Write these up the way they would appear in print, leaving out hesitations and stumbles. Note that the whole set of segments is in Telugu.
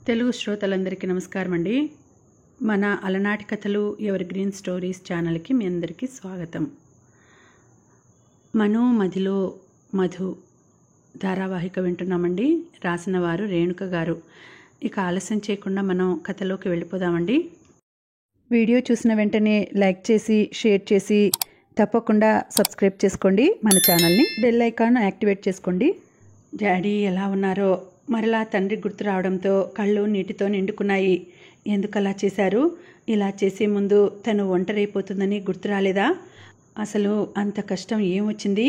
తెలుగు శ్రోతలందరికీ నమస్కారం అండి. మన అలనాటి కథలు ఎవర్ గ్రీన్ స్టోరీస్ ఛానల్కి మీ అందరికీ స్వాగతం. మనో మదిలో మధు ధారావాహిక వింటున్నామండి. రాసిన వారు రేణుక గారు. ఇక ఆలస్యం చేయకుండా మనం కథలోకి వెళ్ళిపోదామండి. వీడియో చూసిన వెంటనే లైక్ చేసి షేర్ చేసి తప్పకుండా సబ్స్క్రైబ్ చేసుకోండి మన ఛానల్ని. బెల్ ఐకాన్ యాక్టివేట్ చేసుకోండి. డాడీ ఎలా ఉన్నారో మరలా తండ్రి గుర్తు రావడంతో కళ్ళు నీటితో నిండుకున్నాయి. ఎందుకలా చేశారు? ఇలా చేసే ముందు తను ఒంటరైపోతుందని గుర్తు రాలేదా? అసలు అంత కష్టం ఏమొచ్చింది?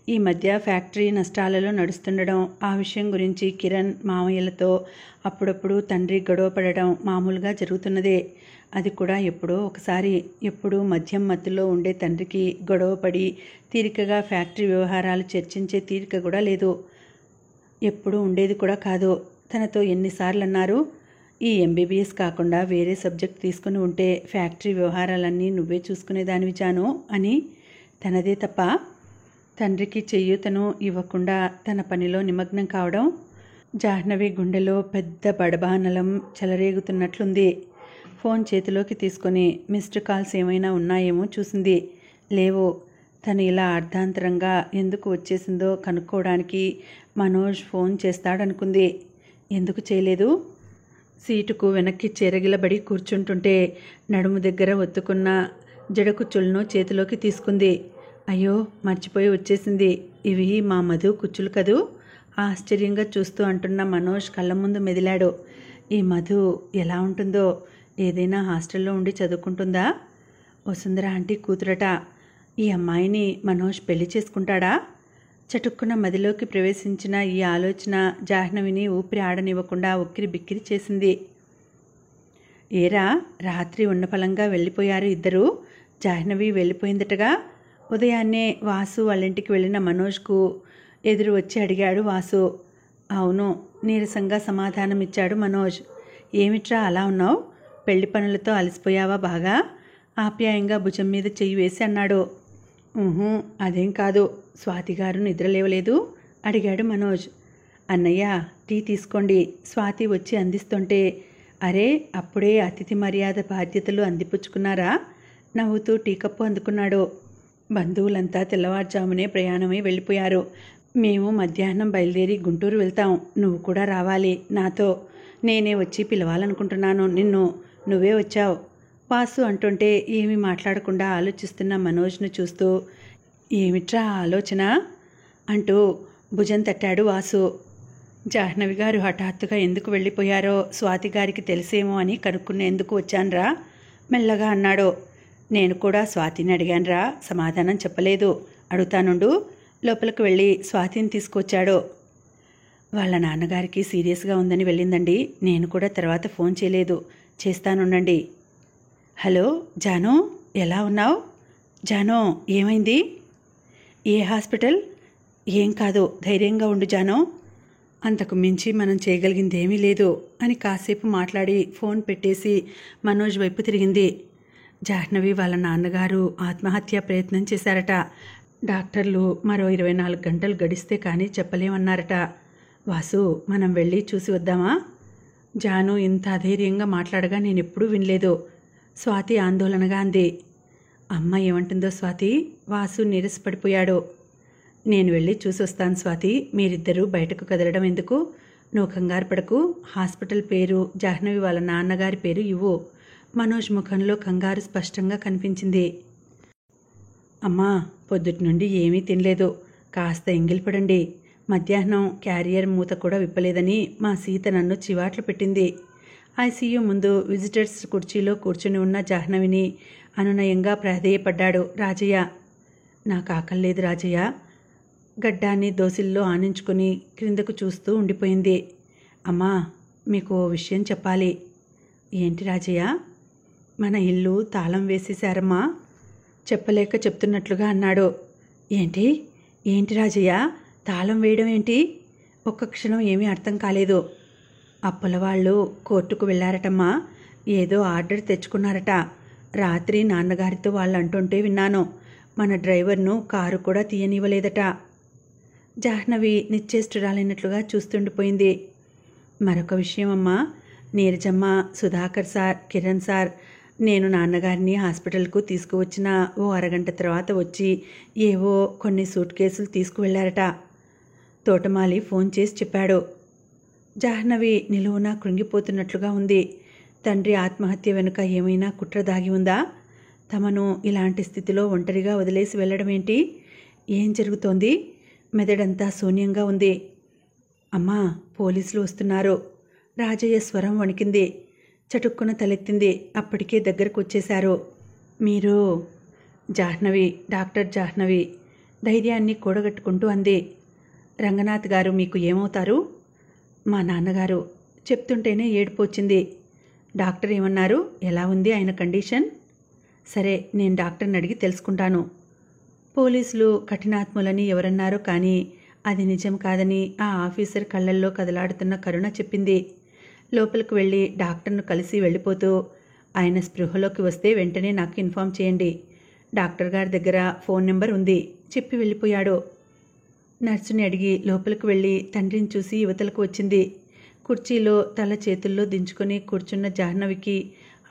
ఈ మధ్య ఫ్యాక్టరీ నష్టాలలో నడుస్తుండడం, ఆ విషయం గురించి కిరణ్ మామయ్యలతో అప్పుడప్పుడు తండ్రి గొడవ పడడం మామూలుగా జరుగుతున్నదే. అది కూడా ఎప్పుడో ఒకసారి. ఎప్పుడూ మద్యం మత్తులో ఉండే తండ్రికి గొడవ పడి తీరికగా ఫ్యాక్టరీ వ్యవహారాలు చర్చించే తీరిక కూడా లేదు. ఎప్పుడూ ఉండేది కూడా కాదు. తనతో ఎన్నిసార్లు అన్నారు, ఈ ఎంబీబీఎస్ కాకుండా వేరే సబ్జెక్ట్ తీసుకుని ఉంటే ఫ్యాక్టరీ వ్యవహారాలన్నీ నువ్వే చూసుకునేదానివి జాను అని. తనదే తప్ప తండ్రికి చెయ్యూతను ఇవ్వకుండా తన పనిలో నిమగ్నం కావడం. జాహ్నవి గుండెలో పెద్ద బడబానలం చెలరేగుతున్నట్లుంది. ఫోన్ చేతిలోకి తీసుకొని మిస్డ్ కాల్స్ ఏమైనా ఉన్నాయేమో చూసింది. లేవు. తను ఇలా అర్ధాంతరంగా ఎందుకు వచ్చేసిందో కనుక్కోవడానికి మనోజ్ ఫోన్ చేస్తాడనుకుంది. ఎందుకు చేయలేదు? సీటుకు వెనక్కి చెరగిలబడి కూర్చుంటుంటే నడుము దగ్గర ఒత్తుకున్న జడకుచ్చులను చేతిలోకి తీసుకుంది. అయ్యో, మర్చిపోయి వచ్చేసింది. ఇవి మా మధు కుచ్చులు కదూ? ఆశ్చర్యంగా చూస్తూ అంటున్న మనోజ్ కళ్ళ ముందు మెదిలాడు. ఈ మధు ఎలా ఉంటుందో? ఏదైనా హాస్టల్లో ఉండి చదువుకుంటుందా? వసుంధర ఆంటీ కూతురట. ఈ అమ్మాయిని మనోజ్ పెళ్లి చేసుకుంటాడా? చటుక్కున మదిలోకి ప్రవేశించిన ఈ ఆలోచన జాహ్నవిని ఊపిరి ఆడనివ్వకుండా ఉక్కిరి బిక్కిరి చేసింది. ఏరా, రాత్రి ఉన్నపలంగా వెళ్ళిపోయారు ఇద్దరు? జాహ్నవి వెళ్ళిపోయిందటగా. ఉదయాన్నే వాసు వాళ్ళింటికి వెళ్ళిన మనోజ్కు ఎదురు వచ్చి అడిగాడు వాసు. అవును, నీరసంగా సమాధానమిచ్చాడు మనోజ్. ఏమిట్రా అలా ఉన్నావు? పెళ్లి పనులతో అలసిపోయావా బాగా? ఆప్యాయంగా భుజం మీద చెయ్యి వేసి అన్నాడు. అదేం కాదు. స్వాతిగారు నిద్రలేవలేదు? అడిగాడు మనోజ్. అన్నయ్య, టీ తీసుకోండి. స్వాతి వచ్చి అందిస్తుంటే, అరే అప్పుడే అతిథి మర్యాద బాధ్యతలు అందిపుచ్చుకున్నారా? నవ్వుతూ టీ కప్పు అందుకున్నాడు. బంధువులంతా తెల్లవారుజామునే ప్రయాణమై వెళ్ళిపోయారు. మేము మధ్యాహ్నం బయలుదేరి గుంటూరు వెళ్తాం. నువ్వు కూడా రావాలి నాతో. నేనే వచ్చి పిలవాలనుకుంటున్నాను నిన్ను. నువ్వే వచ్చావు. వాసు అంటుంటే ఏమీ మాట్లాడకుండా ఆలోచిస్తున్న మనోజ్ను చూస్తూ, ఏమిట్రా ఆలోచన అంటూ భుజం తట్టాడు వాసు. జాహ్నవి గారు హఠాత్తుగా ఎందుకు వెళ్ళిపోయారో స్వాతి గారికి తెలిసేమో అని కనుక్కునేందుకు వచ్చాన్రా మెల్లగా అన్నాడు. నేను కూడా స్వాతిని అడిగాన్రా, సమాధానం చెప్పలేదు. అడుగుతానుండు. లోపలికి వెళ్ళి స్వాతిని తీసుకొచ్చాడు. వాళ్ళ నాన్నగారికి సీరియస్గా ఉందని వెళ్ళిందండి. నేను కూడా తర్వాత ఫోన్ చేయలేదు. చేస్తానుండండి. హలో జానో, ఎలా ఉన్నావు? జానో, ఏమైంది? ఏ హాస్పిటల్? ఏం కాదు, ధైర్యంగా ఉండు జానో. అంతకు మించి మనం చేయగలిగింది ఏమీ లేదు అని కాసేపు మాట్లాడి ఫోన్ పెట్టేసి మనోజ్ వైపు తిరిగింది. జాహ్నవి వాళ్ళ నాన్నగారు ఆత్మహత్య ప్రయత్నం చేశారట. డాక్టర్లు మరో 24 గంటలు గడిస్తే కానీ చెప్పలేమన్నారట. వాసు, మనం వెళ్ళి చూసి వద్దామా? జాను ఇంత అధైర్యంగా మాట్లాడగా నేనెప్పుడూ వినలేదు. స్వాతి ఆందోళనగా అంది. అమ్మ ఏమంటుందో స్వాతి? వాసు నీరసపడిపోయాడు. నేను వెళ్ళి చూసొస్తాను స్వాతి. మీరిద్దరూ బయటకు కదలడం ఎందుకు? నువ్వు కంగారు పడకు. హాస్పిటల్ పేరు, జాహ్నవి వాళ్ళ నాన్నగారి పేరు ఇవ్వు. మనోజ్ ముఖంలో కంగారు స్పష్టంగా కనిపించింది. అమ్మా, పొద్దుటి నుండి ఏమీ తినలేదు. కాస్త ఎంగిలిపడండి. మధ్యాహ్నం క్యారియర్ మూత కూడా విప్పలేదని మా సీత నన్ను చివాట్లు పెట్టింది. ఐసీయూ ముందు విజిటర్స్ కుర్చీలో కూర్చుని ఉన్న జాహ్నవిని అనునయంగా ప్రాధేయపడ్డాడు రాజయ్య. నాకు ఆకలేదు రాజయ్య. గడ్డాన్ని దోసిల్లో ఆనించుకుని క్రిందకు చూస్తూ ఉండిపోయింది. అమ్మా, మీకు ఓ విషయం చెప్పాలి. ఏంటి రాజయ్య? మన ఇల్లు తాళం వేసేశారమ్మా. చెప్పలేక చెప్తున్నట్లుగా అన్నాడు. ఏంటి ఏంటి రాజయ్య? తాళం వేయడం ఏంటి? ఒక్క క్షణం ఏమీ అర్థం కాలేదు. అప్పుల వాళ్ళు కోర్టుకు వెళ్ళారటమ్మా. ఏదో ఆర్డర్ తెచ్చుకున్నారట. రాత్రి నాన్నగారితో వాళ్ళు అంటుంటే విన్నాను. మన డ్రైవర్ను కారు కూడా తీయనివ్వలేదట. జాహ్నవి నిశ్చేష్టురాలైనట్లుగా చూస్తుండిపోయింది. మరొక విషయం అమ్మా, నీరజమ్మ, సుధాకర్ సార్, కిరణ్ సార్ నేను నాన్నగారిని హాస్పిటల్కు తీసుకువచ్చిన ఓ అరగంట తర్వాత వచ్చి ఏవో కొన్ని సూట్ కేసులు తీసుకువెళ్లారట. తోటమాలి ఫోన్ చేసి చెప్పాడు. జాహ్నవి నిలువునా కృంగిపోతున్నట్లుగా ఉంది. తండ్రి ఆత్మహత్య వెనుక ఏమైనా కుట్ర దాగి ఉందా? తమను ఇలాంటి స్థితిలో ఒంటరిగా వదిలేసి వెళ్ళడమేంటి? ఏం జరుగుతోంది? మెదడంతా శూన్యంగా ఉంది. అమ్మా, పోలీసులు వస్తున్నారు. రాజయ్య స్వరం వణికింది. చటుక్కున తలెత్తింది. అప్పటికే దగ్గరకు వచ్చేశారు. మీరు? జాహ్నవి, డాక్టర్ జాహ్నవి ధైర్యాన్ని కూడగట్టుకుంటూ అంది. రంగనాథ్ గారు మీకు ఏమవుతారు? మా నాన్నగారు. చెప్తుంటేనే ఏడుపు వచ్చింది. డాక్టర్ ఏమన్నారు? ఎలా ఉంది ఆయన కండిషన్? సరే, నేను డాక్టర్ని అడిగి తెలుసుకుంటాను. పోలీసులు కఠినాత్ములని ఎవరన్నారో కానీ అది నిజం కాదని ఆ ఆఫీసర్ కళ్ళల్లో కదలాడుతున్న కరుణ చెప్పింది. లోపలికి వెళ్ళి డాక్టర్ను కలిసి వెళ్ళిపోతూ, ఆయన స్పృహలోకి వస్తే వెంటనే నాకు ఇన్ఫామ్ చేయండి. డాక్టర్ గారి దగ్గర ఫోన్ నెంబర్ ఉంది చెప్పి వెళ్ళిపోయాడు. నర్సుని అడిగి లోపలికి వెళ్ళి తండ్రిని చూసి యువతలకు వచ్చింది. కుర్చీలో తల చేతుల్లో దించుకొని కూర్చున్న జాహ్నవికి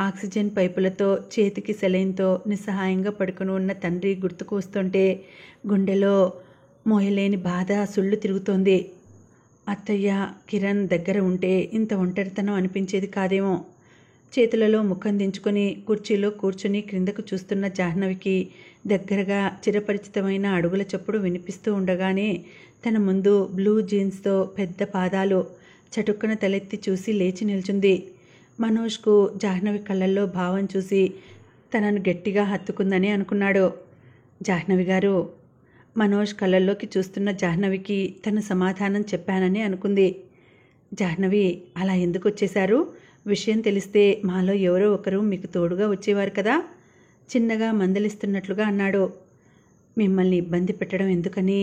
ఆక్సిజన్ పైపులతో చేతికి సెలైన్తో నిస్సహాయంగా పడుకుని ఉన్న తండ్రి గుర్తుకు వస్తుంటే గుండెలో మోయలేని బాధ సుళ్ళు తిరుగుతోంది. అత్తయ్య, కిరణ్ దగ్గర ఉంటే ఇంత ఒంటరితనం అనిపించేది కాదేమో. చేతులలో ముఖం దించుకొని కుర్చీలో కూర్చుని క్రిందకు చూస్తున్న జాహ్నవికి దగ్గరగా చిరపరిచితమైన అడుగుల చప్పుడు వినిపిస్తూ ఉండగానే తన ముందు బ్లూ జీన్స్తో పెద్ద పాదాలు చటుక్కున తలెత్తి చూసి లేచి నిల్చుంది. మనోజ్కు జాహ్నవి కళ్ళల్లో భావం చూసి తనను గట్టిగా హత్తుకుందని అనుకున్నాడు. జాహ్నవి గారు. మనోజ్ కళ్ళల్లోకి చూస్తున్న జాహ్నవికి తను సమాధానం చెప్పానని అనుకుంది. జాహ్నవి, అలా ఎందుకు వచ్చేశారు? విషయం తెలిస్తే మాలో ఎవరో ఒకరు మీకు తోడుగా వచ్చేవారు కదా, చిన్నగా మందలిస్తున్నట్లుగా అన్నాడు. మిమ్మల్ని ఇబ్బంది పెట్టడం ఎందుకని?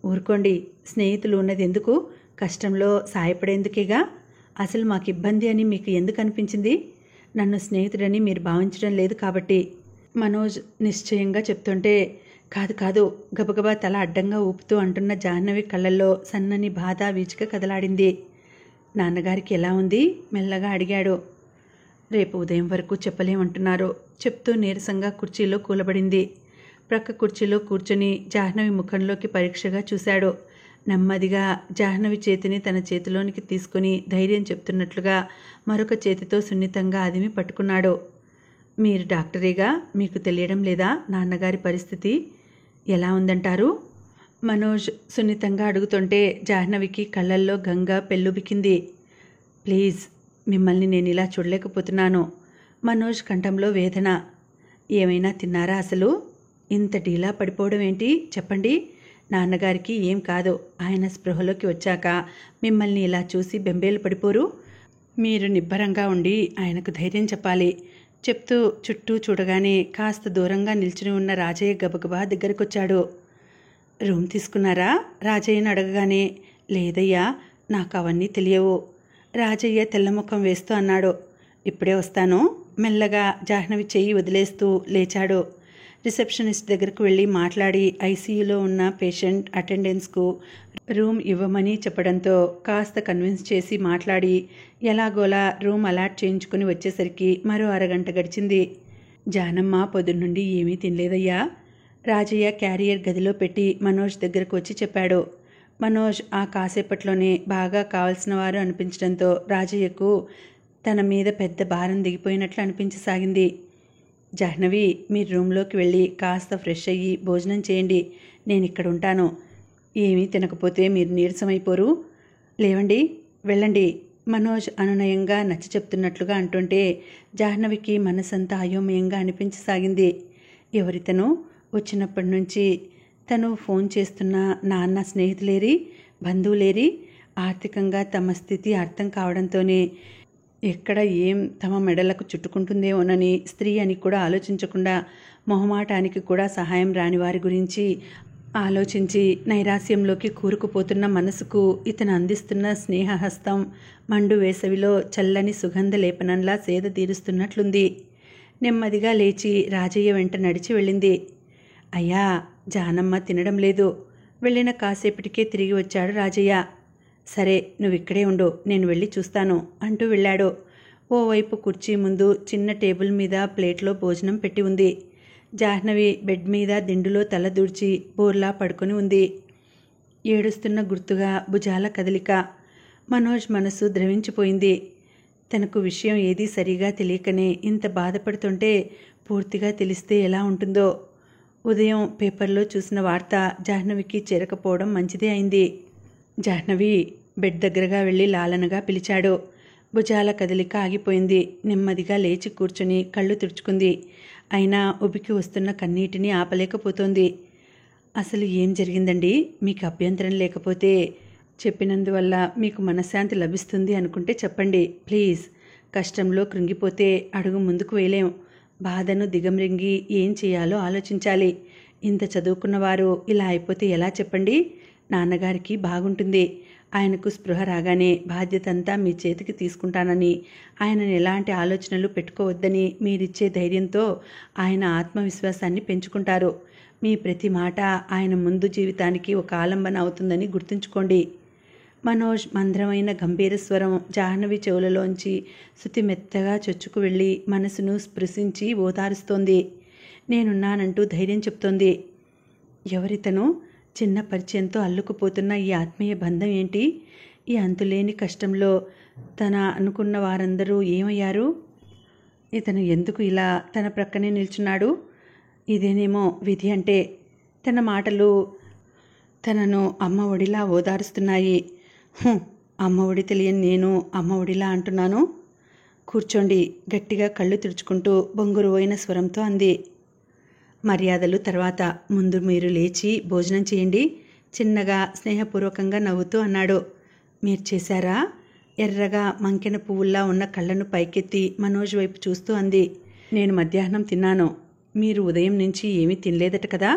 ఊరుకోండి, స్నేహితులు ఉన్నది ఎందుకు? కష్టంలో సాయపడేందుకేగా. అసలు మాకు ఇబ్బంది అని మీకు ఎందుకు అనిపించింది? నన్ను స్నేహితుడని మీరు భావించడం లేదు కాబట్టి. మనోజ్ నిశ్చయంగా చెప్తుంటే కాదు కాదు గబగబా తల అడ్డంగా ఊపుతూ అంటున్న జాహ్నవి కళ్ళల్లో సన్నని బాధ వీచిక కదలాడింది. నాన్నగారికి ఎలా ఉంది? మెల్లగా అడిగాడు. రేపు ఉదయం వరకు చెప్పలేమంటున్నారు చెప్తూ నీరసంగా కుర్చీలో కూలబడింది. ప్రక్క కుర్చీలో కూర్చుని జాహ్నవి ముఖంలోకి పరీక్షగా చూశాడు. నెమ్మదిగా జాహ్నవి చేతిని తన చేతిలోనికి తీసుకుని ధైర్యం చెప్తున్నట్లుగా మరొక చేతితో సున్నితంగా అదిమి పట్టుకున్నాడు. మీరు డాక్టరేగా, మీకు తెలియడం లేదా నాన్నగారి పరిస్థితి ఎలా ఉందంటారు? మనోజ్ సున్నితంగా అడుగుతుంటే జాహ్నవికి కళ్ళల్లో గంగ పెళ్ళుబికింది. ప్లీజ్, మిమ్మల్ని నేను ఇలా చూడలేకపోతున్నాను. మనోజ్ కంఠంలో వేదన. ఏమైనా తిన్నారా అసలు? ఇంత డీలా పడిపోవడం ఏంటి చెప్పండి. నాన్నగారికి ఏం కాదు. ఆయన స్పృహలోకి వచ్చాక మిమ్మల్ని ఇలా చూసి బెంబేలు పడిపోరు. మీరు నిబ్బరంగా ఉండి ఆయనకు ధైర్యం చెప్పాలి. చెప్తూ చుట్టూ చూడగానే కాస్త దూరంగా నిల్చుని ఉన్న రాజయ్య గబగబా దగ్గరకొచ్చాడు. రూమ్ తీసుకున్నారా? రాజయ్యను అడగగానే లేదయ్యా, నాకు అవన్నీ తెలియవు. రాజయ్య తెల్లముఖం వేస్తూ అన్నాడు. ఇప్పుడే వస్తాను. మెల్లగా జాహ్నవి చెయ్యి వదిలేస్తూ లేచాడు. రిసెప్షనిస్ట్ దగ్గరకు వెళ్ళి మాట్లాడి ఐసీయూలో ఉన్న పేషెంట్ అటెండెన్స్కు రూమ్ ఇవ్వమని చెప్పడంతో కాస్త కన్విన్స్ చేసి మాట్లాడి ఎలాగోలా రూమ్ అలాట్ చేయించుకుని వచ్చేసరికి మరో అరగంట గడిచింది. జానమ్మ పొద్దున్నుండి ఏమీ తినలేదయ్యా. రాజయ్య క్యారియర్ గదిలో పెట్టి మనోజ్ దగ్గరకు వచ్చి చెప్పాడు. మనోజ్ ఆ కాసేపట్లోనే బాగా కావలసిన వారు అనిపించడంతో రాజయ్యకు తన మీద పెద్ద భారం దిగిపోయినట్లు అనిపించసాగింది. జాహ్నవి, మీరు రూమ్లోకి వెళ్ళి కాస్త ఫ్రెష్ అయ్యి భోజనం చేయండి. నేను ఇక్కడ ఉంటాను. ఏమీ తినకపోతే మీరు నీరసమైపోరు. లేవండి, వెళ్ళండి. మనోజ్ అనునయంగా నచ్చ చెప్తున్నట్లుగా అంటుంటే జాహ్నవికి మనసంతా అయోమయంగా అనిపించసాగింది. ఎవరితను? వచ్చినప్పటి నుంచి తను ఫోన్ చేస్తున్న నాన్న స్నేహితులేరి, బంధువులేరి? ఆర్థికంగా తమ స్థితి అర్థం కావడంతోనే ఎక్కడ ఏం తమ మెడలకు చుట్టుకుంటుందేమోనని స్త్రీ అని కూడా ఆలోచించకుండా మొహమాటానికి కూడా సహాయం రాని వారి గురించి ఆలోచించి నైరాస్యంలోకి కూరుకుపోతున్న మనసుకు ఇతను అందిస్తున్న స్నేహహస్తం మండు వేసవిలో చల్లని సుగంధ లేపనంలా సేద తీరుస్తున్నట్లుంది. నెమ్మదిగా లేచి రాజయ్య వెంట నడిచి వెళ్ళింది. అయ్యా, జానమ్మ తినడం లేదు. వెళ్ళిన కాసేపటికే తిరిగి వచ్చాడు రాజయ్య. సరే నువ్విక్కడే ఉండు, నేను వెళ్ళి చూస్తాను అంటూ వెళ్ళాడు. ఓవైపు కుర్చీ ముందు చిన్న టేబుల్ మీద ప్లేట్లో భోజనం పెట్టి ఉంది. జాహ్నవి బెడ్ మీద దిండులో తల దూర్చి బోర్లా పడుకొని ఉంది. ఏడుస్తున్న గుర్తుగా భుజాల కదలిక. మనోజ్ మనసు ద్రవించిపోయింది. తనకు విషయం ఏదీ సరిగా తెలియకనే ఇంత బాధపడుతుంటే పూర్తిగా తెలిస్తే ఎలా ఉంటుందో. ఉదయం పేపర్లో చూసిన వార్త జాహ్నవికి చేరకపోవడం మంచిదే అయింది. జాహ్నవి బెడ్ దగ్గరగా వెళ్ళి లాలనగా పిలిచాడు. భుజాల కదలిక ఆగిపోయింది. నెమ్మదిగా లేచి కూర్చుని కళ్ళు తుడుచుకుంది. అయినా ఉబికి వస్తున్న కన్నీటిని ఆపలేకపోతోంది. అసలు ఏం జరిగిందండి? మీకు అభ్యంతరం లేకపోతే చెప్పినందువల్ల మీకు మనశ్శాంతి లభిస్తుంది అనుకుంటే చెప్పండి ప్లీజ్. కష్టంలో కృంగిపోతే అడుగు ముందుకు వేయలేం. బాధను దిగమ్రింగి ఏం చేయాలో ఆలోచించాలి. ఇంత చదువుకున్నవారు ఇలా అయిపోతే ఎలా చెప్పండి? నాన్నగారికి బాగుంటుంది. ఆయనకు స్పృహ రాగానే బాధ్యత అంతా మీ చేతికి తీసుకుంటానని, ఆయనను ఎలాంటి ఆలోచనలు పెట్టుకోవద్దని మీరిచ్చే ధైర్యంతో ఆయన ఆత్మవిశ్వాసాన్ని పెంచుకుంటారు. మీ ప్రతి మాట ఆయన ముందు జీవితానికి ఒక ఆలంబన అవుతుందని గుర్తుంచుకోండి. మనోజ్ మంద్రమైన గంభీర స్వరం జాహ్నవి చెవులలోంచి శృతి మెత్తగా చొచ్చుకు వెళ్ళి మనసును స్పృశించి ఓదారుస్తోంది. నేనున్నానంటూ ధైర్యం చెప్తోంది. ఎవరితను? చిన్న పరిచయంతో అల్లుకుపోతున్న ఈ ఆత్మీయ బంధం ఏంటి? ఈ అంతులేని కష్టంలో తన అనుకున్న వారందరూ ఏమయ్యారు? ఇతను ఎందుకు ఇలా తన ప్రక్కనే నిల్చున్నాడు? ఇదేనేమో విధి అంటే. తన మాటలు తనను అమ్మ ఒడిలా ఓదారుస్తున్నాయి. అమ్మ ఒడి తెలియని నేను అమ్మ ఒడిలా అంటున్నాను. కూర్చోండి, గట్టిగా కళ్ళు తుడుచుకుంటూ బొంగురువైన స్వరంతో అంది. మర్యాదలు తర్వాత, ముందు మీరు లేచి భోజనం చేయండి, చిన్నగా స్నేహపూర్వకంగా నవ్వుతూ అన్నాడు. మీరు చేశారా? ఎర్రగా మంకెన పువ్వుల్లా ఉన్న కళ్ళను పైకెత్తి మనోజ్ వైపు చూస్తూ అంది. నేను మధ్యాహ్నం తిన్నాను. మీరు ఉదయం నుంచి ఏమీ తినలేదట కదా.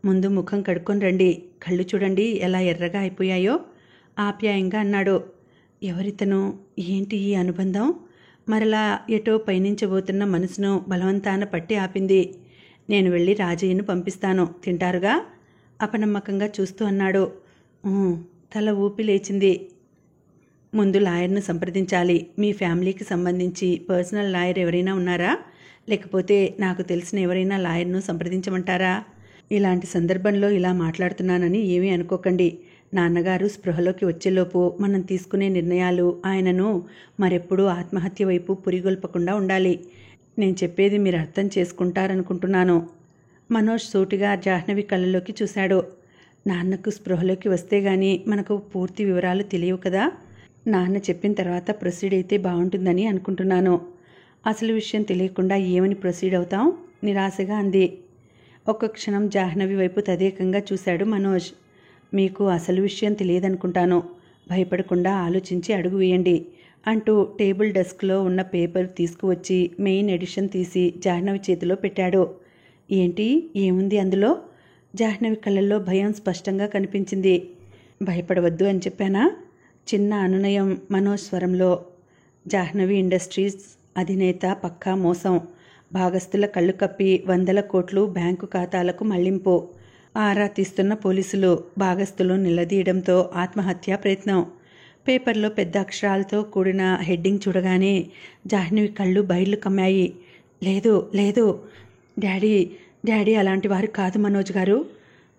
ముందు ముఖం కడుక్కొని రండి. కళ్ళు చూడండి ఎలా ఎర్రగా అయిపోయాయో ఆప్యాయంగా అన్నాడు. ఎవరితను? ఏంటి ఈ అనుబంధం? మరలా ఎటో పయనించబోతున్న మనసును బలవంతాన పట్టి ఆపింది. నేను వెళ్ళి రాజయ్యను పంపిస్తాను, తింటారుగా? అపనమ్మకంగా చూస్తూ అన్నాడు. తల ఊపి లేచింది. ముందు లాయర్ను సంప్రదించాలి. మీ ఫ్యామిలీకి సంబంధించి పర్సనల్ లాయర్ ఎవరైనా ఉన్నారా? లేకపోతే నాకు తెలిసిన ఎవరైనా లాయర్ను సంప్రదించమంటారా? ఇలాంటి సందర్భంలో ఇలా మాట్లాడుతున్నానని ఏమీ అనుకోకండి. నాన్నగారు స్పృహలోకి వచ్చేలోపు మనం తీసుకునే నిర్ణయాలు ఆయనను మరెప్పుడూ ఆత్మహత్య వైపు పురిగొల్పకుండా ఉండాలి. నేను చెప్పేది మీరు అర్థం చేసుకుంటారనుకుంటున్నాను. మనోజ్ సూటిగా జాహ్నవి కళ్ళలోకి చూశాడు. నాన్నకు స్పృహలోకి వస్తే గానీ మనకు పూర్తి వివరాలు తెలియవు కదా. నాన్న చెప్పిన తర్వాత ప్రొసీడ్ అయితే బాగుంటుందని అనుకుంటున్నాను. అసలు విషయం తెలియకుండా ఏమని ప్రొసీడ్ అవుతాం? నిరాశగా అంది. ఒక్క క్షణం జాహ్నవి వైపు తదేకంగా చూశాడు మనోజ్. మీకు అసలు విషయం తెలియదనుకుంటాను. భయపడకుండా ఆలోచించి అడుగు వేయండి అంటూ టేబుల్ డెస్క్లో ఉన్న పేపర్ తీసుకువచ్చి మెయిన్ ఎడిషన్ తీసి జాహ్నవి చేతిలో పెట్టాడు. ఏంటి, ఏముంది అందులో? జాహ్నవి కళ్ళల్లో భయం స్పష్టంగా కనిపించింది. భయపడవద్దు అని చెప్పానా? చిన్న అనునయం మనోజ్ స్వరంలో. జాహ్నవి ఇండస్ట్రీస్ అధినేత పక్కా మోసం. భాగస్తుల కళ్ళు కప్పి 100 కోట్లు బ్యాంకు ఖాతాలకు మళ్లింపు. ఆరా తీస్తున్న పోలీసులు. భాగస్తులు నిలదీయడంతో ఆత్మహత్యా ప్రయత్నం. పేపర్లో పెద్ద అక్షరాలతో కూడిన హెడ్డింగ్ చూడగానే జాహ్నవి కళ్ళు బయర్లు కమ్మాయి. లేదు లేదు, డాడీ అలాంటి వారు కాదు మనోజ్ గారు.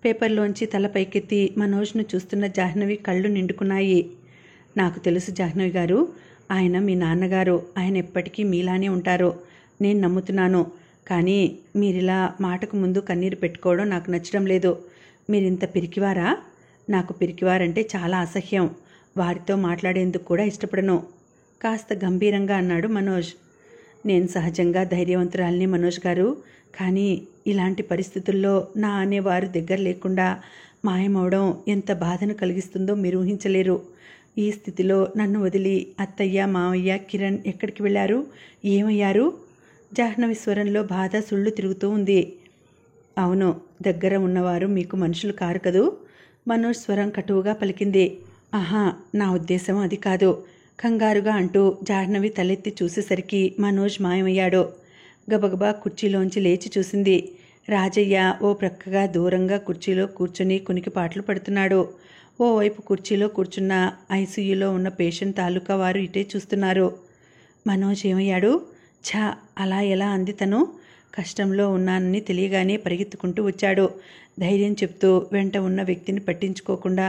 పేపర్లోంచి తల పైకెత్తి మనోజ్ను చూస్తున్న జాహ్నవి కళ్ళు నిండుకున్నాయి. నాకు తెలుసు జాహ్నవి గారు, ఆయన మీ నాన్నగారు. ఆయన ఎప్పటికీ మీలానే ఉంటారు, నేను నమ్ముతున్నాను. కానీ మీరిలా మాటకు ముందు కన్నీరు పెట్టుకోవడం నాకు నచ్చడం లేదు. మీరింత పిరికివారా? నాకు పిరికివారంటే చాలా అసహ్యం. వారితో మాట్లాడేందుకు కూడా ఇష్టపడను. కాస్త గంభీరంగా అన్నాడు మనోజ్. నేను సహజంగా ధైర్యవంతురాలిని మనోజ్ గారు. కానీ ఇలాంటి పరిస్థితుల్లో నా అనేవారు దగ్గర లేకుండా మాయమవడం ఎంత బాధను కలిగిస్తుందో మీరు ఊహించలేరు. ఈ స్థితిలో నన్ను వదిలి అత్తయ్య, మావయ్య, కిరణ్ ఎక్కడికి వెళ్ళారు? ఏమయ్యారు? జాహ్నవి స్వరంలో బాధ సుళ్ళు తిరుగుతూ ఉంది. అవును, దగ్గర ఉన్నవారు మీకు మనుషులు కారు కదూ. మనోజ్ స్వరం కటువుగా పలికింది. ఆహా, నా ఉద్దేశం అది కాదు. కంగారుగా అంటూ జాహ్నవి తలెత్తి చూసేసరికి మనోజ్ మాయమయ్యాడు. గబగబా కుర్చీలోంచి లేచి చూసింది. రాజయ్య ఓ ప్రక్కగా దూరంగా కుర్చీలో కూర్చుని కునికిపాట్లు పడుతున్నాడు. ఓవైపు కుర్చీలో కూర్చున్న ఐసీయూలో ఉన్న పేషెంట్ తాలూకా వారు ఇటే చూస్తున్నారు. మనోజ్ ఏమయ్యాడు? ఛా, అలా ఎలా అంది తను? కష్టంలో ఉన్నానని తెలియగానే పరిగెత్తుకుంటూ వచ్చాడు. ధైర్యం చెప్తూ వెంట ఉన్న వ్యక్తిని పట్టించుకోకుండా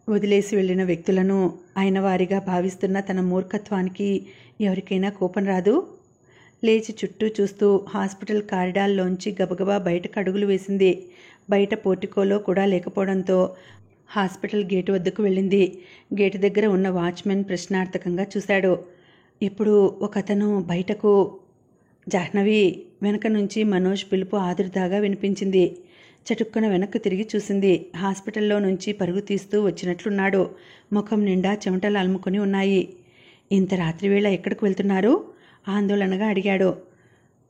వదిలేసి వెళ్ళిన వ్యక్తులను ఆయన వారిగా భావిస్తున్న తన మూర్ఖత్వానికి ఎవరికైనా కోపం రాదు? లేచి చుట్టూ చూస్తూ హాస్పిటల్ కారిడార్లోంచి గబగబా బయటకు అడుగులు వేసింది. బయట పోర్టికోలో కూడా లేకపోవడంతో హాస్పిటల్ గేటు వద్దకు వెళ్ళింది. గేటు దగ్గర ఉన్న వాచ్మెన్ ప్రశ్నార్థకంగా చూశాడు. ఇప్పుడు ఒకతను బయటకు. జాహ్నవి వెనక నుంచి మనోజ్ పిలుపు ఆదుర్దాగా వినిపించింది. చటుక్కున వెనక్కు తిరిగి చూసింది. హాస్పిటల్లో నుంచి పరుగు తీస్తూ వచ్చినట్లున్నాడు. ముఖం నిండా చెమటలు అలుముకొని ఉన్నాయి. ఇంత రాత్రివేళ ఎక్కడికి వెళ్తున్నారు? ఆందోళనగా అడిగాడు.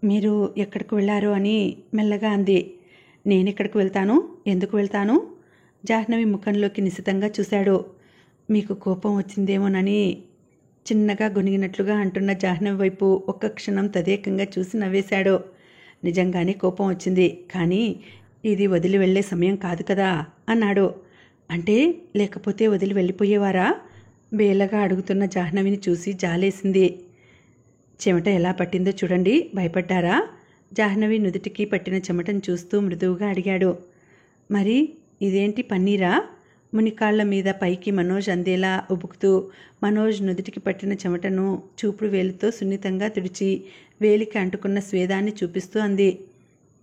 మీరు ఎక్కడికి వెళ్ళారు అని మెల్లగా అంది. నేనెక్కడికి వెళ్తాను? ఎందుకు వెళ్తాను? జాహ్నవి ముఖంలోకి నిశితంగా చూశాడు. మీకు కోపం వచ్చిందేమోనని చిన్నగా గొనిగినట్లుగా అంటున్న జాహ్నవి వైపు ఒక్క క్షణం తదేకంగా చూసి నవ్వేశాడు. నిజంగానే కోపం వచ్చింది, కానీ ఇది వదిలి వెళ్లే సమయం కాదు కదా అన్నాడు. అంటే లేకపోతే వదిలి వెళ్ళిపోయేవారా? బేలగా అడుగుతున్న జాహ్నవిని చూసి జాలేసింది. చెమట ఎలా పట్టిందో చూడండి, భయపడ్డారా? జాహ్నవి నుదుటికి పట్టిన చెమటను చూస్తూ మృదువుగా అడిగాడు. మరి ఇదేంటి పన్నీరా? మునికాళ్ల మీద పైకి మనోజ్ అందేలా ఉబుకుతూ మనోజ్ నుదుటికి పట్టిన చెమటను చూపుడు వేలుతో సున్నితంగా తుడిచి వేలికి అంటుకున్న స్వేదాన్ని చూపిస్తూ అంది.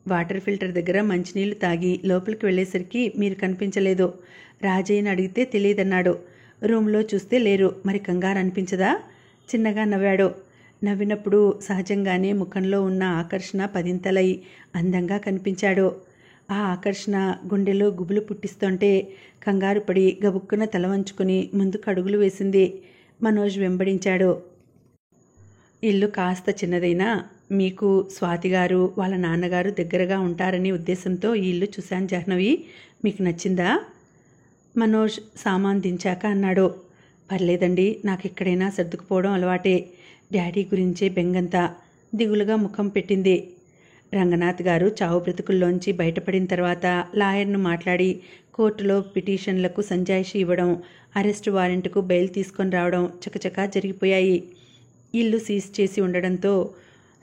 వాటర్ ఫిల్టర్ దగ్గర మంచినీళ్లు తాగి లోపలికి వెళ్ళేసరికి మీరు కనిపించలేదు. రాజయ్యని అడిగితే తెలియదన్నాడు. రూమ్లో చూస్తే లేరు. మరి కంగారు అనిపించదా? చిన్నగా నవ్వాడు. నవ్వినప్పుడు సహజంగానే ముఖంలో ఉన్న ఆకర్షణ పదింతలై అందంగా కనిపించాడు. ఆ ఆకర్షణ గుండెలో గుబులు పుట్టిస్తుంటే కంగారు పడి గబుక్కున తల వంచుకుని ముందుకు అడుగులు వేసింది. మనోజ్ వెంబడించాడు. ఇల్లు కాస్త చిన్నదైనా మీకు స్వాతిగారు వాళ్ళ నాన్నగారు దగ్గరగా ఉంటారనే ఉద్దేశంతో ఈ ఇల్లు చూశాను జాహ్నవి. మీకు నచ్చిందా? మనోజ్ సామాన్ దించాక అన్నాడు. పర్లేదండి, నాకు ఎక్కడైనా సర్దుకుపోవడం అలవాటే. డాడీ గురించే బెంగంతా. దిగులుగా ముఖం పెట్టింది. రంగనాథ్ గారు చావు బ్రతుకుల్లోంచి బయటపడిన తర్వాత లాయర్ను మాట్లాడి కోర్టులో పిటిషన్లకు సంజాయిషి ఇవ్వడం, అరెస్టు వారెంట్కు బెయిల్ తీసుకొని రావడం చకచకా జరిగిపోయాయి. ఇల్లు సీజ్ చేసి ఉండడంతో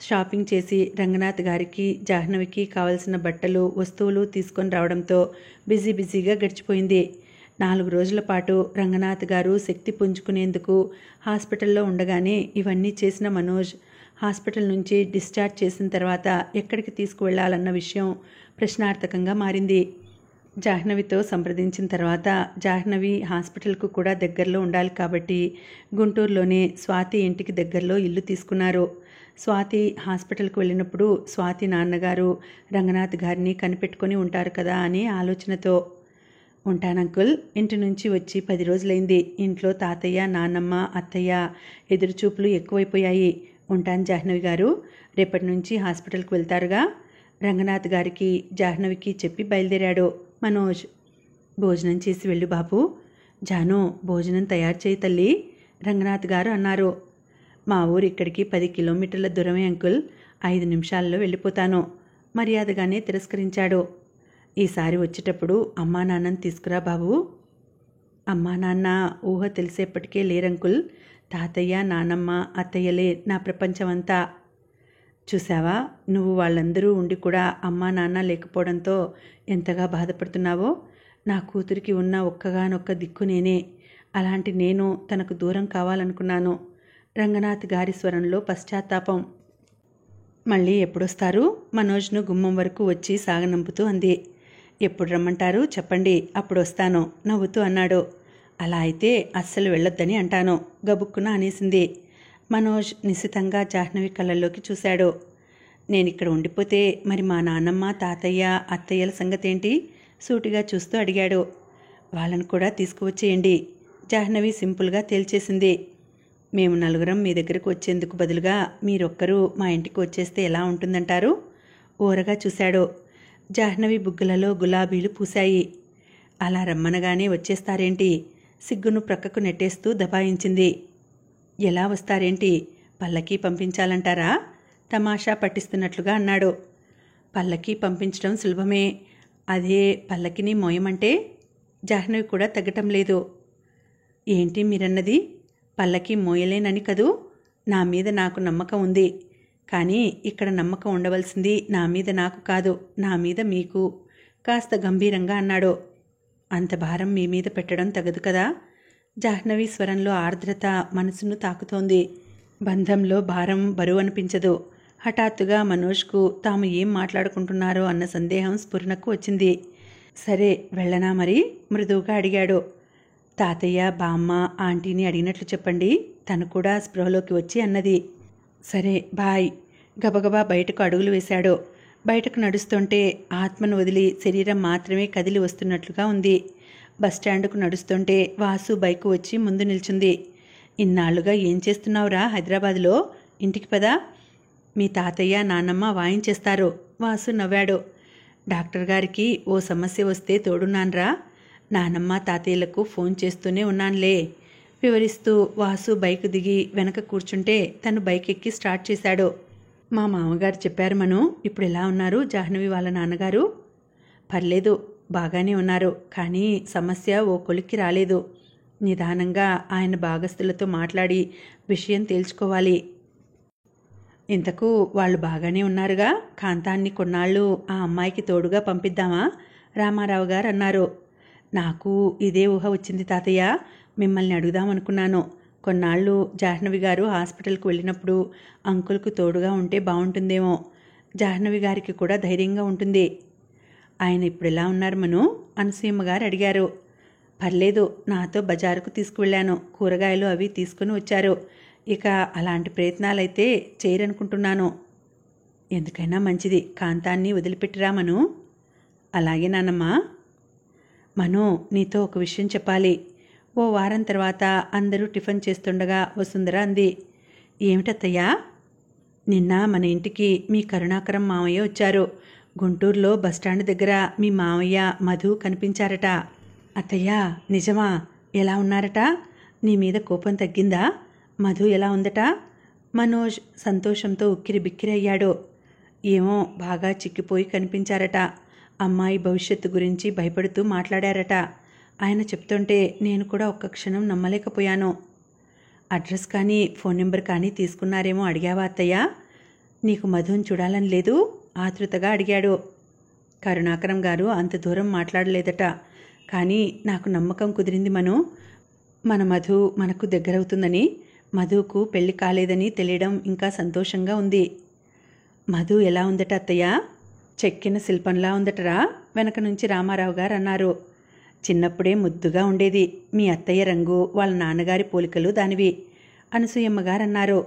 షాపింగ్ చేసి రంగనాథ్ గారికి జాహ్నవికి కావలసిన బట్టలు వస్తువులు తీసుకొని రావడంతో బిజీగా గడిచిపోయింది. 4 రోజుల పాటు రంగనాథ్ గారు శక్తి పుంజుకునేందుకు హాస్పిటల్లో ఉండగానే ఇవన్నీ చేసిన మనోజ్ హాస్పిటల్ నుంచి డిశ్చార్జ్ చేసిన తర్వాత ఎక్కడికి తీసుకువెళ్లాలన్న విషయం ప్రశ్నార్థకంగా మారింది. జాహ్నవితో సంప్రదించిన తర్వాత జాహ్నవి హాస్పిటల్కు కూడా దగ్గరలో ఉండాలి కాబట్టి గుంటూరులోనే స్వాతి ఇంటికి దగ్గరలో ఇల్లు తీసుకున్నారు. స్వాతి హాస్పిటల్కు వెళ్ళినప్పుడు స్వాతి నాన్నగారు రంగనాథ్ గారిని కనిపెట్టుకొని ఉంటారు కదా అనే ఆలోచనతో. ఉంటానంకుల్, ఇంటి నుంచి వచ్చి 10 రోజులైంది. ఇంట్లో తాతయ్య, నాన్నమ్మ, అత్తయ్య ఎదురుచూపులు ఎక్కువైపోయాయి. ఉంటాను జాహ్నవి గారు. రేపటి నుంచి హాస్పిటల్కి వెళ్తారుగా? రంగనాథ్ గారికి జాహ్నవికి చెప్పి బయలుదేరాడు మనోజ్. భోజనం చేసి వెళ్ళు బాబు. జాను, భోజనం తయారు చేయి తల్లి, రంగనాథ్ గారు అన్నారు. మా ఊరు ఇక్కడికి 10 కిలోమీటర్ల దూరమే అంకుల్. 5 నిమిషాల్లో వెళ్ళిపోతాను, మర్యాదగానే తిరస్కరించాడు. ఈసారి వచ్చేటప్పుడు అమ్మా నాన్నని తీసుకురా బాబు. అమ్మా నాన్న ఊహ తెలిసేప్పటికే లేరంకుల్. తాతయ్య, నానమ్మ, అత్తయ్యలే నా ప్రపంచమంతా. చూసావా, నువ్వు వాళ్ళందరూ ఉండి కూడా అమ్మా నాన్న లేకపోవడంతో ఎంతగా బాధపడుతున్నావో. నా కూతురికి ఉన్న ఒక్కగానొక్క దిక్కు నేనే. అలాంటి నేను తనకు దూరం కావాలనుకున్నాను. రంగనాథ్ గారి స్వరంలో పశ్చాత్తాపం. మళ్ళీ ఎప్పుడొస్తారు? మనోజ్ను గుమ్మం వరకు వచ్చి సాగనంపుతూ అంది. ఎప్పుడు రమ్మంటారు చెప్పండి, అప్పుడు వస్తాను, నవ్వుతూ అన్నాడు. అలా అయితే అస్సలు వెళ్ళొద్దని అంటాను, గబుక్కున అనేసింది. మనోజ్ నిశితంగా జాహ్నవి కళ్ళల్లోకి చూశాడు. నేనిక్కడ ఉండిపోతే మరి మా నాన్నమ్మ, తాతయ్య, అత్తయ్యల సంగతేంటి? సూటిగా చూస్తూ అడిగాడు. వాళ్ళని కూడా తీసుకువచ్చేయండి, జాహ్నవి సింపుల్గా తేల్చేసింది. మేము 4 మీ దగ్గరకు వచ్చేందుకు బదులుగా మీరొక్కరూ మా ఇంటికి వచ్చేస్తే ఎలా ఉంటుందంటారు? ఊరగా చూశాడు. జాహ్నవి బుగ్గలలో గులాబీలు పూశాయి. అలా రమ్మనగానే వచ్చేస్తారేంటి? సిగ్గును ప్రక్కకు నెట్టేస్తూ దబాయించింది. ఎలా వస్తారేంటి? పల్లకి పంపించాలంటారా? తమాషా పట్టిస్తున్నట్లుగా అన్నాడు. పల్లకి పంపించడం సులభమే, అదే పల్లకిని మోయమంటే? జాహ్నవి కూడా తగ్గటం లేదు. ఏంటి మీరన్నది? పల్లకి మోయలేనని కదూ? నా మీద నాకు నమ్మకం ఉంది. కానీ ఇక్కడ నమ్మకం ఉండవలసింది నా మీద నాకు కాదు, నా మీద మీకు కాస్త గంభీరంగా అన్నాడు. అంత భారం మీ మీద పెట్టడం తగదు కదా? జాహ్నవి స్వరంలో ఆర్ద్రత మనసును తాకుతోంది. బంధంలో భారం బరువు అనిపించదు. హఠాత్తుగా మనోజ్కు తాము ఏం మాట్లాడుకుంటున్నారో అన్న సందేహం స్ఫురణకు వచ్చింది. సరే వెళ్ళనా మరి? మృదువుగా అడిగాడు. తాతయ్య, బామ్మ, ఆంటీని అడిగినట్లు చెప్పండి. తను కూడా స్పృహలోకి వచ్చి అన్నది. సరే బాయ్. గబగబా బయటకు అడుగులు వేశాడు. బయటకు నడుస్తుంటే ఆత్మను వదిలి శరీరం మాత్రమే కదిలి వస్తున్నట్లుగా ఉంది. బస్టాండుకు నడుస్తుంటే వాసు బైకు వచ్చి ముందు నిల్చుంది. ఇన్నాళ్లుగా ఏం చేస్తున్నావురా హైదరాబాద్లో? ఇంటికి పదా. మీ తాతయ్య నాన్నమ్మ వాయించేస్తారు. వాసు నవ్వాడు. డాక్టర్ గారికి ఓ సమస్య వస్తే తోడున్నాన్రా. నానమ్మ తాతయ్యలకు ఫోన్ చేస్తూనే ఉన్నానులే వివరిస్తూ వాసు బైక్ దిగి వెనక కూర్చుంటే తను బైక్ ఎక్కి స్టార్ట్ చేశాడు. మా మామగారు చెప్పారు మను, ఇప్పుడు ఎలా ఉన్నారు జాహ్నవి వాళ్ళ నాన్నగారు? పర్లేదు, బాగానే ఉన్నారు. కానీ సమస్య ఓ కొలిక్కి రాలేదు. నిదానంగా ఆయన భాగస్థులతో మాట్లాడి విషయం తేల్చుకోవాలి. ఇంతకు వాళ్ళు బాగానే ఉన్నారుగా? కాంతాన్ని కొన్నాళ్ళు ఆ అమ్మాయికి తోడుగా పంపిద్దామా? రామారావు గారు అన్నారు. నాకు ఇదే ఊహ వచ్చింది తాతయ్య. మిమ్మల్ని అడుగుదామనుకున్నాను. కొన్నాళ్ళు జాహ్నవి గారు హాస్పిటల్కు వెళ్ళినప్పుడు అంకుల్కు తోడుగా ఉంటే బాగుంటుందేమో. జాహ్నవి గారికి కూడా ధైర్యంగా ఉంటుంది. ఆయన ఇప్పుడు ఎలా ఉన్నారు మను? అనసూయమ్మ గారు అడిగారు. పర్లేదు, నాతో బజారుకు తీసుకువెళ్ళాను. కూరగాయలు అవి తీసుకుని వచ్చారు. ఇక అలాంటి ప్రయత్నాలైతే చేయరనుకుంటున్నాను. ఎందుకైనా మంచిది, కాంతాన్ని వదిలిపెట్టిరా మను. అలాగే నాన్నమ్మా. మను, నీతో ఒక విషయం చెప్పాలి. ఓ వారం తర్వాత అందరూ టిఫిన్ చేస్తుండగా వసుంధర అంది. ఏమిటత్తయ్యా? నిన్న మన ఇంటికి మీ కరుణాకరం మామయ్య వచ్చారు. గుంటూరులో బస్టాండ్ దగ్గర మీ మామయ్య మధు కనిపించారట. అత్తయ్యా, నిజమా? ఎలా ఉన్నారట? నీ మీద కోపం తగ్గిందా? మధు ఎలా ఉందట? మనోజ్ సంతోషంతో ఉక్కిరి బిక్కిరి అయ్యాడు. ఏమో, బాగా చిక్కిపోయి కనిపించారట. అమ్మాయి భవిష్యత్తు గురించి భయపడుతూ మాట్లాడారట. ఆయన చెప్తుంటే నేను కూడా ఒక్క క్షణం నమ్మలేకపోయాను. అడ్రస్ కానీ ఫోన్ నెంబర్ కానీ తీసుకున్నారేమో అడిగావా అత్తయ్య? నీకు మధుని చూడాలని లేదు? ఆతృతగా అడిగాడు. కరుణాకరం గారు అంత దూరం మాట్లాడలేదట. కానీ నాకు నమ్మకం కుదిరింది మను. మన మధు మనకు దగ్గరవుతుందని, మధుకు పెళ్లి కాలేదని తెలియడం ఇంకా సంతోషంగా ఉంది. మధు ఎలా ఉందట అత్తయ్య? చెక్కిన శిల్పంలా ఉందటరా వెనక నుంచి రామారావు గారు అన్నారు. చిన్నప్పుడే ముద్దుగా ఉండేది. మీ అత్తయ్య రంగు వాళ్ళ నాన్నగారి పోలికలు దానివి అనసూయమ్మ గారు అన్నారు.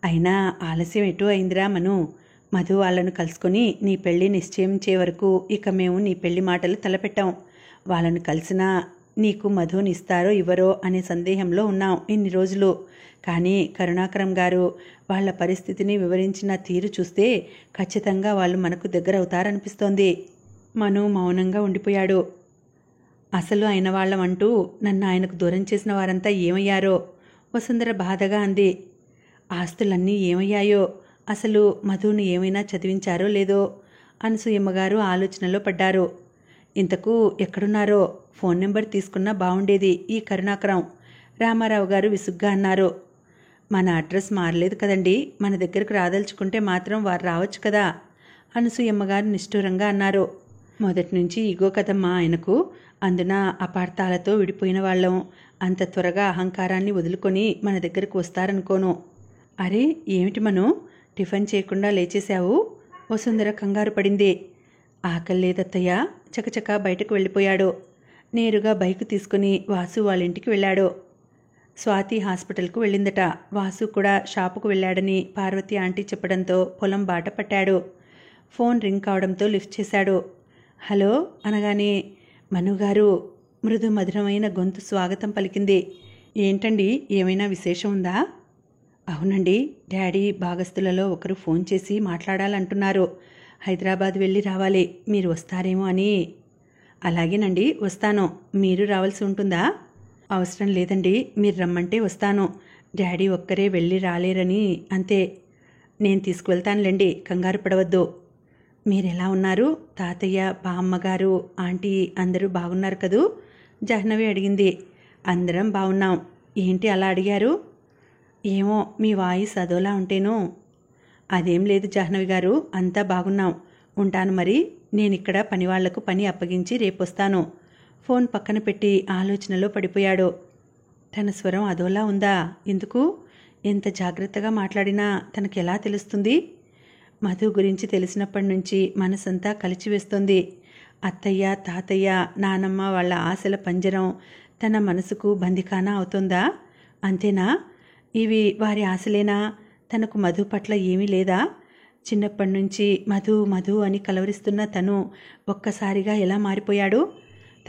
అయినా ఆలస్యం ఎటూ అయిందిరా మను. మధు వాళ్ళను కలుసుకొని నీ పెళ్లి నిశ్చయించే వరకు ఇక మేము నీ పెళ్లి మాటలు తలపెట్టాం. వాళ్ళను కలిసినా నీకు మధుని ఇస్తారో ఇవ్వరో అనే సందేహంలో ఉన్నాం ఇన్ని రోజులు. కానీ కరుణాకరం గారు వాళ్ళ పరిస్థితిని వివరించిన తీరు చూస్తే ఖచ్చితంగా వాళ్ళు మనకు దగ్గరవుతారనిపిస్తోంది. మను మౌనంగా ఉండిపోయాడు. అసలు అయిన వాళ్ళమంటూ నన్ను ఆయనకు దూరం చేసిన వారంతా ఏమయ్యారో? వసుంధర బాధగా అంది. ఆస్తులన్నీ ఏమయ్యాయో? అసలు మధుని ఏమైనా చదివించారో లేదో? అనసూయమ్మగారు ఆలోచనలో పడ్డారు. ఇంతకు ఎక్కడున్నారో ఫోన్ నెంబర్ తీసుకున్నా బాగుండేది ఈ కరుణాకరం. రామారావు గారు విసుగ్గా అన్నారు. మన అడ్రస్ మారలేదు కదండి. మన దగ్గరకు రాదలుచుకుంటే మాత్రం వారు రావచ్చు కదా? అనసూయమ్మగారు నిష్ఠూరంగా అన్నారు. మొదటి నుంచి ఇగో కదమ్మా ఆయనకు. అందున అపార్థాలతో విడిపోయిన వాళ్ళం. అంత త్వరగా అహంకారాన్ని వదులుకొని మన దగ్గరకు వస్తారనుకోను. అరే ఏమిటి మను, టిఫిన్ చేయకుండా లేచేశావు? వసుంధర కంగారు పడింది. ఆకలి లేదత్తయ్య. చకచకా బయటకు వెళ్ళిపోయాడు. నేరుగా బైక్ తీసుకుని వాసు వాళ్ళ ఇంటికి వెళ్ళాడు. స్వాతి హాస్పిటల్కు వెళ్ళిందట. వాసు కూడా షాపుకు వెళ్ళాడని పార్వతి ఆంటీ చెప్పడంతో పొలం బాట పట్టాడు. ఫోన్ రింగ్ కావడంతో లిఫ్ట్ చేశాడు. హలో అనగానే మనుగారు మృదు మధురమైన గొంతు స్వాగతం పలికింది. ఏంటండి, ఏమైనా విశేషం ఉందా? అవునండి, డాడీ భాగస్థులలో ఒకరు ఫోన్ చేసి మాట్లాడాలంటున్నారు. హైదరాబాద్ వెళ్ళి రావాలి, మీరు వస్తారేమో అని. అలాగేనండి, వస్తాను. మీరు రావాల్సి ఉంటుందా? అవసరం లేదండి, మీరు రమ్మంటే వస్తాను. డాడీ ఒక్కరే వెళ్ళి రాలేరని అంతే. నేను తీసుకువెళ్తానులేండి, కంగారు పడవద్దు. మీరెలా ఉన్నారు? తాతయ్య, బామ్మగారు, ఆంటీ అందరూ బాగున్నారు కదూ? జాహ్నవి అడిగింది. అందరం బాగున్నాం. ఏంటి అలా అడిగారు? ఏమో మీ వాయిస్ అదోలా ఉంటేను. అదేం లేదు జాహ్నవి గారు, అంతా బాగున్నాం. ఉంటాను మరి. నేనిక్కడ పనివాళ్లకు పని అప్పగించి రేపొస్తాను. ఫోన్ పక్కన పెట్టి ఆలోచనలో పడిపోయాడు. తన స్వరం అదోలా ఉందా? ఎందుకు? ఎంత జాగ్రత్తగా మాట్లాడినా తనకెలా తెలుస్తుంది? మధు గురించి తెలిసినప్పటి నుంచి మనసంతా కలిచివేస్తోంది. అత్తయ్య, తాతయ్య, నానమ్మ వాళ్ళ ఆశల పంజరం తన మనసుకు బందిఖానా అవుతోందా? అంతేనా? ఇవి వారి ఆశలేనా? తనకు మధు పట్ల ఏమీ లేదా? చిన్నప్పటి నుంచి మధు మధు అని కలవరిస్తున్న తను ఒక్కసారిగా ఎలా మారిపోయాడు?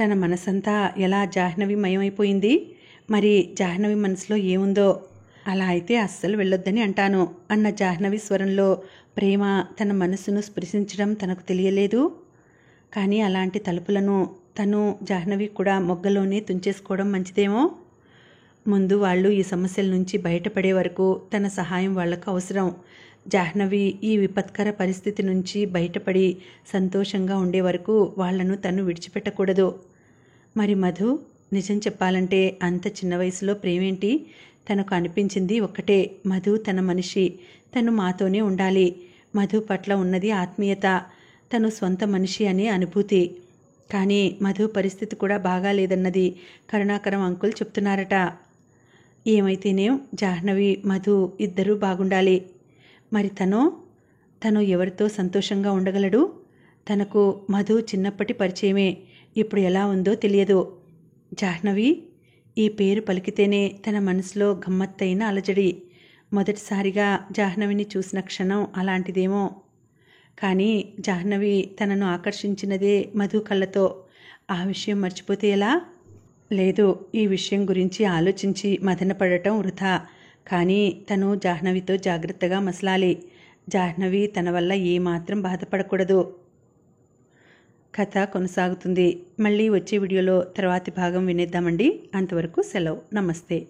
తన మనసంతా ఎలా జాహ్నవి మయమైపోయింది? మరి జాహ్నవి మనసులో ఏముందో? అలా అయితే అస్సలు వెళ్ళొద్దని అంటాను అన్న జాహ్నవి స్వరంలో ప్రేమ తన మనసును స్పృశించడం తనకు తెలియలేదు. కానీ అలాంటి తలుపులను తను జాహ్నవి కూడా మొగ్గలోనే తుంచేసుకోవడం మంచిదేమో. ముందు వాళ్ళు ఈ సమస్యల నుంచి బయటపడే వరకు తన సహాయం వాళ్లకు అవసరం. జాహ్నవి ఈ విపత్కర పరిస్థితి నుంచి బయటపడి సంతోషంగా ఉండే వరకు వాళ్లను తను విడిచిపెట్టకూడదు. మరి మధు? నిజం చెప్పాలంటే అంత చిన్న వయసులో ప్రేమేంటి? తనకు అనిపించింది ఒక్కటే, మధు తన మనిషి, తను మాతోనే ఉండాలి. మధు పట్ల ఉన్నది ఆత్మీయత, తను సొంత మనిషి అనే అనుభూతి. కానీ మధు పరిస్థితి కూడా బాగాలేదన్నది కరుణాకరం అంకుల్ చెప్తున్నారట. ఏమైతేనేం జాహ్నవి, మధు ఇద్దరూ బాగుండాలి. మరి తను ఎవరితో సంతోషంగా ఉండగలడు? తనకు మధు చిన్నప్పటి పరిచయమే, ఇప్పుడు ఎలా ఉందో తెలియదు. జాహ్నవి ఈ పేరు పలికితేనే తన మనసులో గమ్మత్తైన అలజడి. మొదటిసారిగా జాహ్నవిని చూసిన క్షణం అలాంటిదేమో. కానీ జాహ్నవి తనను ఆకర్షించినదే మధు కళ్ళతో. ఆ విషయం మర్చిపోతే ఎలా? లేదు, ఈ విషయం గురించి ఆలోచించి మదనపడటం వృథా. కానీ తను జాహ్నవితో జాగ్రత్తగా మసలాలి. జాహ్నవి తన వల్ల ఏమాత్రం బాధపడకూడదు. కథ కొనసాగుతుంది. మళ్ళీ వచ్చే వీడియోలో తర్వాతి భాగం వినేద్దామండి. అంతవరకు సెలవు. నమస్తే.